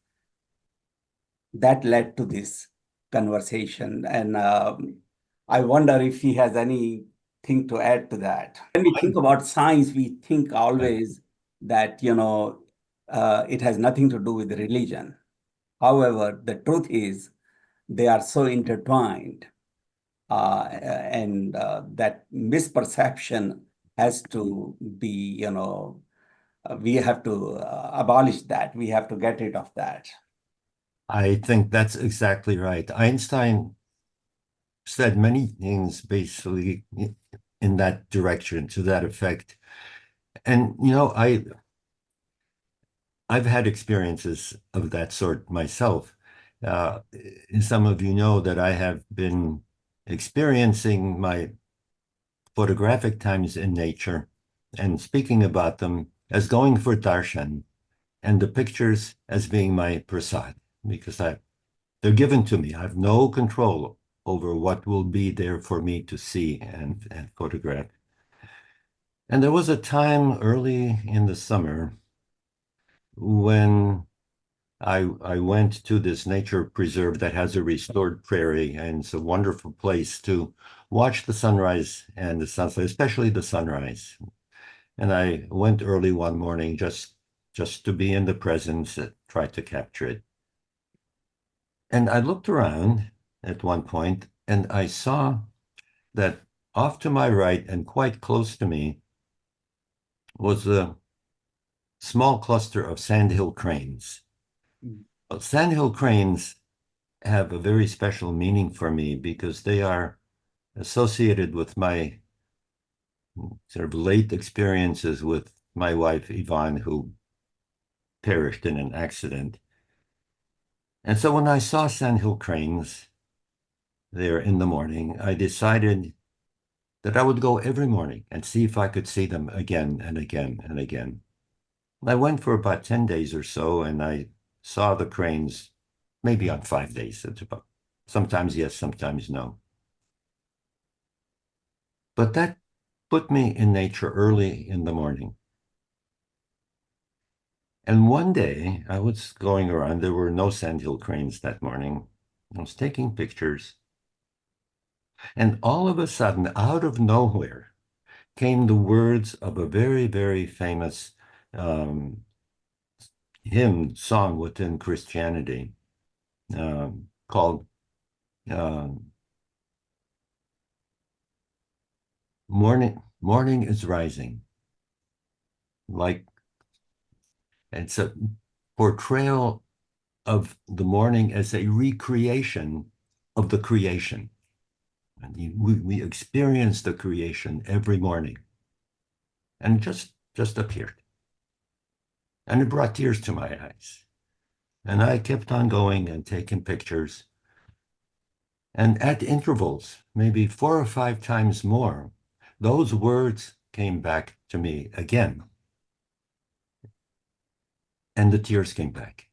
Speaker 3: that led to this conversation. And I wonder if he has anything to add to that. When we think about science, we think always that, it has nothing to do with religion. However, the truth is they are so intertwined, and that misperception has to be, we have to abolish that. We have to get rid of that.
Speaker 1: I think that's exactly right. Einstein said many things basically in that direction, to that effect. And I've had experiences of that sort myself. Some of you know that I have been experiencing my photographic times in nature and speaking about them as going for darshan, and the pictures as being my prasad, because they're given to me. I have no control over what will be there for me to see and photograph. And there was a time early in the summer when I went to this nature preserve that has a restored prairie, and it's a wonderful place to watch the sunrise and the sunset, especially the sunrise. And I went early one morning just to be in the presence, try to capture it. And I looked around at one point and I saw that off to my right and quite close to me was a small cluster of sandhill cranes. Sandhill cranes have a very special meaning for me because they are associated with my sort of late experiences with my wife, Yvonne, who perished in an accident. And so when I saw sandhill cranes there in the morning, I decided that I would go every morning and see if I could see them again and again and again. I went for about 10 days or so, and I saw the cranes maybe on 5 days. It's about sometimes yes, sometimes no. But that put me in nature early in the morning. And one day I was going around, there were no sandhill cranes that morning. I was taking pictures. And all of a sudden, out of nowhere, came the words of a very, very famous hymn song within Christianity called Morning is Rising. It's a portrayal of the morning as a recreation of the creation. And we experience the creation every morning. And it just appeared. And it brought tears to my eyes. And I kept on going and taking pictures. And at intervals, maybe 4 or 5 times more, those words came back to me again. And the tears came back.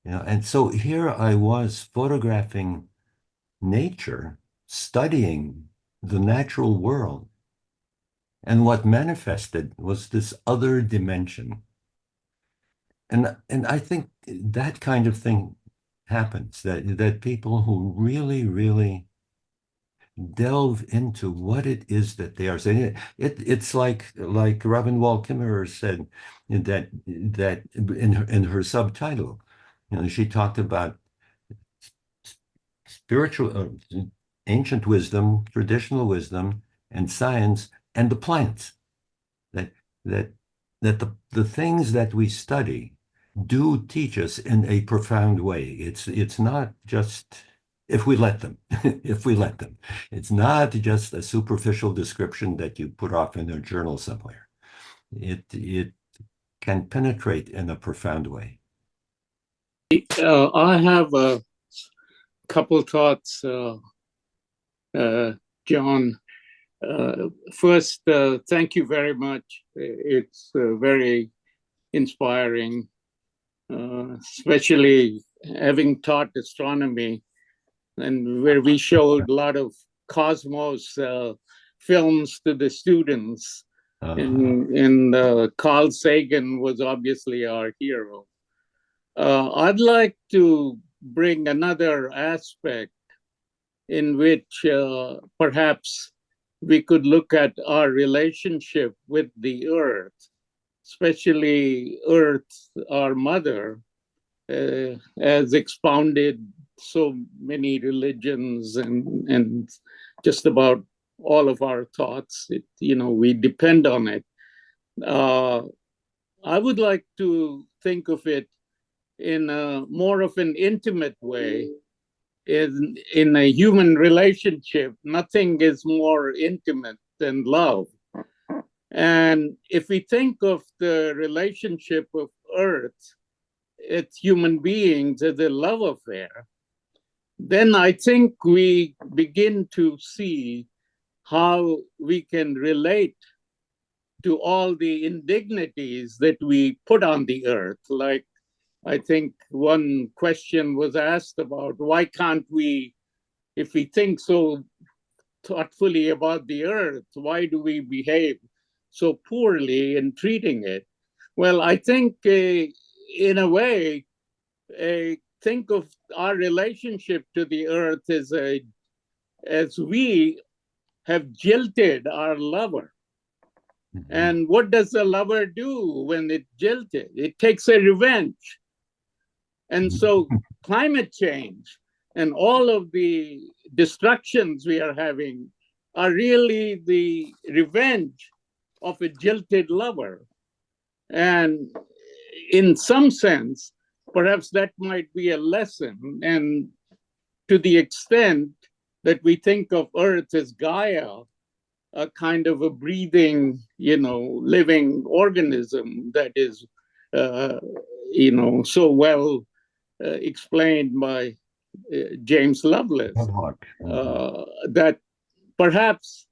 Speaker 1: And so here I was photographing nature studying the natural world. And what manifested was this other dimension. And I think that kind of thing happens, that people who really, really delve into what it is that they are saying. It's like Robin Wall Kimmerer said that in her subtitle, she talked about spiritual, ancient wisdom, traditional wisdom, and science, and the planets. That that the things that we study do teach us in a profound way. It's not just if we let them, if we let them. It's not just a superficial description that you put off in a journal somewhere. It can penetrate in a profound way.
Speaker 6: I have a couple thoughts, John. First, thank you very much. It's very inspiring, especially having taught astronomy, and where we showed a lot of cosmos films to the students. And Carl Sagan was obviously our hero. I'd like to bring another aspect in which perhaps we could look at our relationship with the earth, especially Earth, our mother, as expounded so many religions and just about all of our thoughts. We depend on it. I would like to think of it in a more of an intimate way. In a human relationship, nothing is more intimate than love. And if we think of the relationship of Earth, its human beings as a love affair, then I think we begin to see how we can relate to all the indignities that we put on the earth. Like, I think one question was asked about why can't we, if we think so thoughtfully about the earth, why do we behave so poorly in treating it? Well, I think in a way, think of our relationship to the earth as we have jilted our lover. Mm-hmm. And what does the lover do when it's jilted? It takes a revenge. And so climate change and all of the destructions we are having are really the revenge of a jilted lover. And in some sense, perhaps that might be a lesson. And to the extent that we think of Earth as Gaia, a kind of a breathing, living organism that is, so well explained by James Lovelace, that perhaps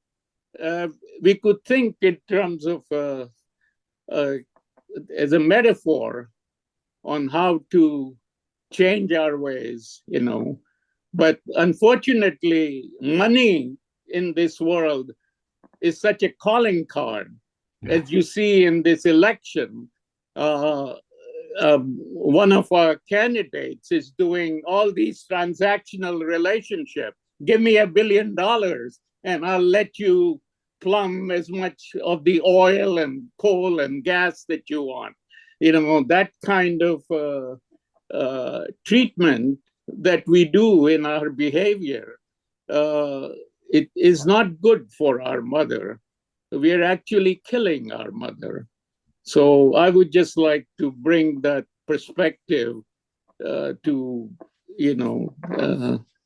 Speaker 6: we could think in terms of as a metaphor on how to change our ways, But unfortunately, money in this world is such a calling card, as you see in this election. One of our candidates is doing all these transactional relationships. Give me $1 billion and I'll let you plumb as much of the oil and coal and gas that you want. That kind of treatment that we do in our behavior, it is not good for our mother. We are actually killing our mother. So I would just like to bring that perspective to,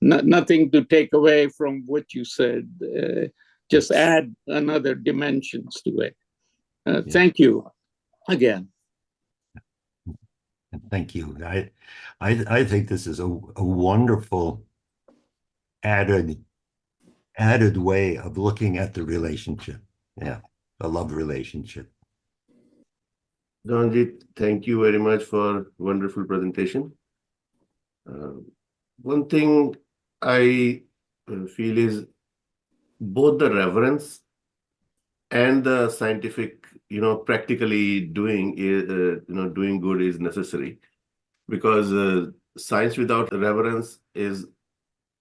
Speaker 6: nothing to take away from what you said, just add another dimensions to it. Thank you again.
Speaker 1: Thank you. I think this is a wonderful added way of looking at the relationship. Yeah, the love relationship.
Speaker 7: Donjit, thank you very much for wonderful presentation. One thing I feel is both the reverence and the scientific, practically doing good is necessary, because science without reverence is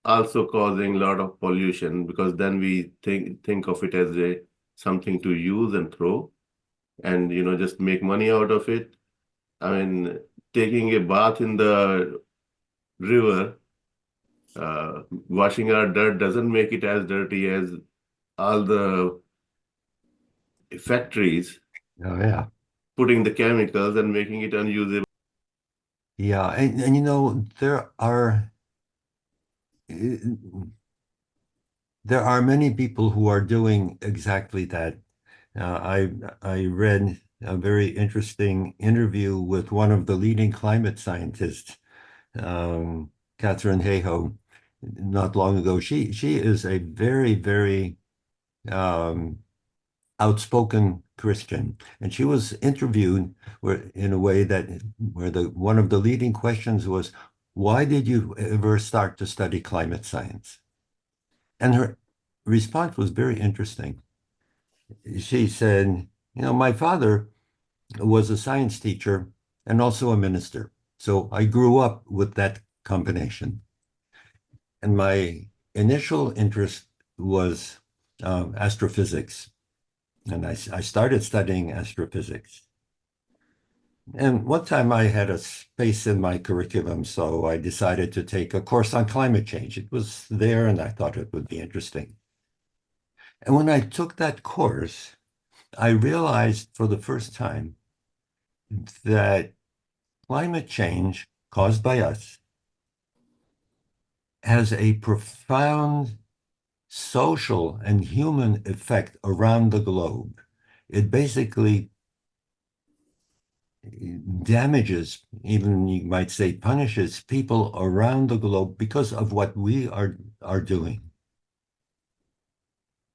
Speaker 7: also causing a lot of pollution, because then we think of it as something to use and throw, and just make money out of it. I mean, taking a bath in the river, washing our dirt doesn't make it as dirty as all the factories
Speaker 1: Oh, yeah.
Speaker 7: putting the chemicals and making it unusable.
Speaker 1: Yeah. And there are many people who are doing exactly that. I read a very interesting interview with one of the leading climate scientists, Catherine Hayhoe, not long ago. She is a very, very um, outspoken Christian, and she was interviewed in a way that where one of the leading questions was, "Why did you ever start to study climate science?" And her response was very interesting. She said, my father was a science teacher and also a minister. So I grew up with that combination. And my initial interest was astrophysics. And I started studying astrophysics. And one time I had a space in my curriculum, so I decided to take a course on climate change. It was there, and I thought it would be interesting. And when I took that course, I realized for the first time that climate change caused by us has a profound social and human effect around the globe. It basically damages, even you might say punishes people around the globe because of what we are doing.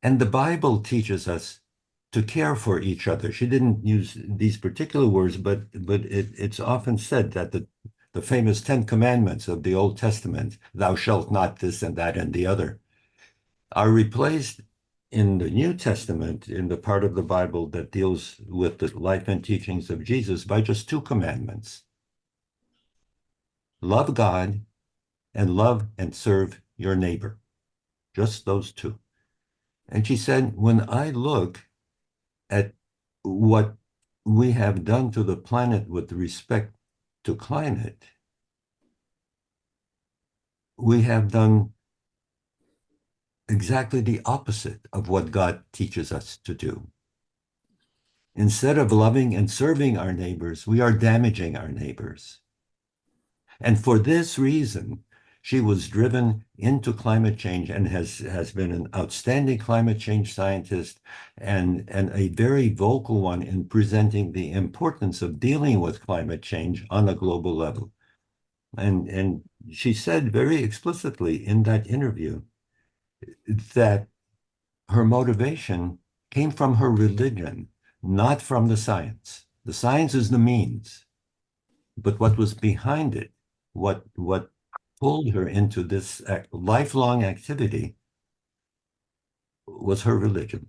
Speaker 1: And the Bible teaches us to care for each other. She didn't use these particular words, but it's often said that the famous 10 Commandments of the Old Testament, thou shalt not this and that and the other, are replaced in the New Testament, in the part of the Bible that deals with the life and teachings of Jesus, by just 2 commandments. Love God and love and serve your neighbor. Just those 2. And she said, when I look at what we have done to the planet with respect to climate, we have done exactly the opposite of what God teaches us to do. Instead of loving and serving our neighbors, we are damaging our neighbors. And for this reason, she was driven into climate change and has been an outstanding climate change scientist and a very vocal one in presenting the importance of dealing with climate change on a global level. And she said very explicitly in that interview that her motivation came from her religion, not from the science. The science is the means, but what was behind it, what pulled her into this lifelong activity was her religion.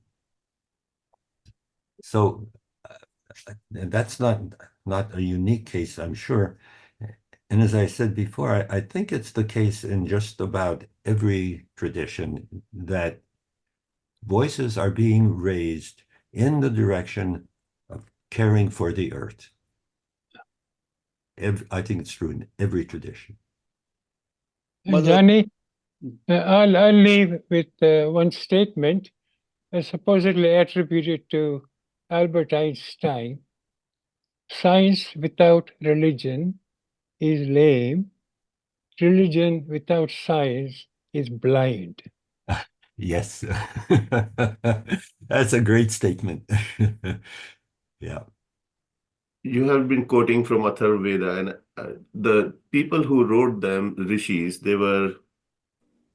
Speaker 1: So that's not a unique case, I'm sure. And as I said before, I think it's the case in just about every tradition that voices are being raised in the direction of caring for the earth. I think it's true in every tradition.
Speaker 2: Mother-
Speaker 4: Johnny, I'll leave with one statement supposedly attributed to Albert Einstein. Science without religion is lame. Religion without science is blind.
Speaker 1: Yes, that's a great statement. Yeah.
Speaker 7: You have been quoting from Atharva Veda, and the people who wrote them, rishis, they were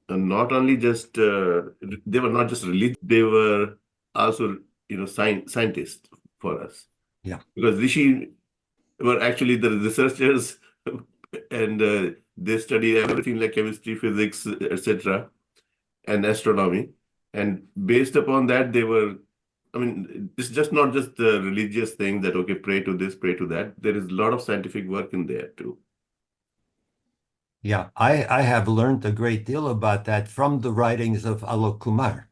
Speaker 7: not only just they were not just religious, they were also scientists for us.
Speaker 1: Yeah.
Speaker 7: Because rishi were actually the researchers, and they study everything like chemistry, physics, etc. and astronomy. And based upon that, they were, I mean, it's just not just the religious thing that, okay, pray to this, pray to that. There is a lot of scientific work in there too.
Speaker 1: Yeah, I have learned a great deal about that from the writings of Alok Kumar.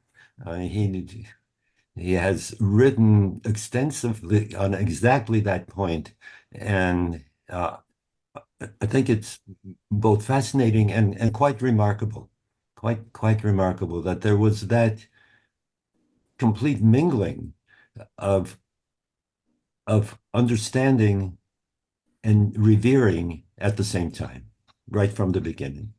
Speaker 1: He has written extensively on exactly that point, and I think it's both fascinating and quite remarkable, quite remarkable that there was that complete mingling of understanding and revering at the same time, right from the beginning.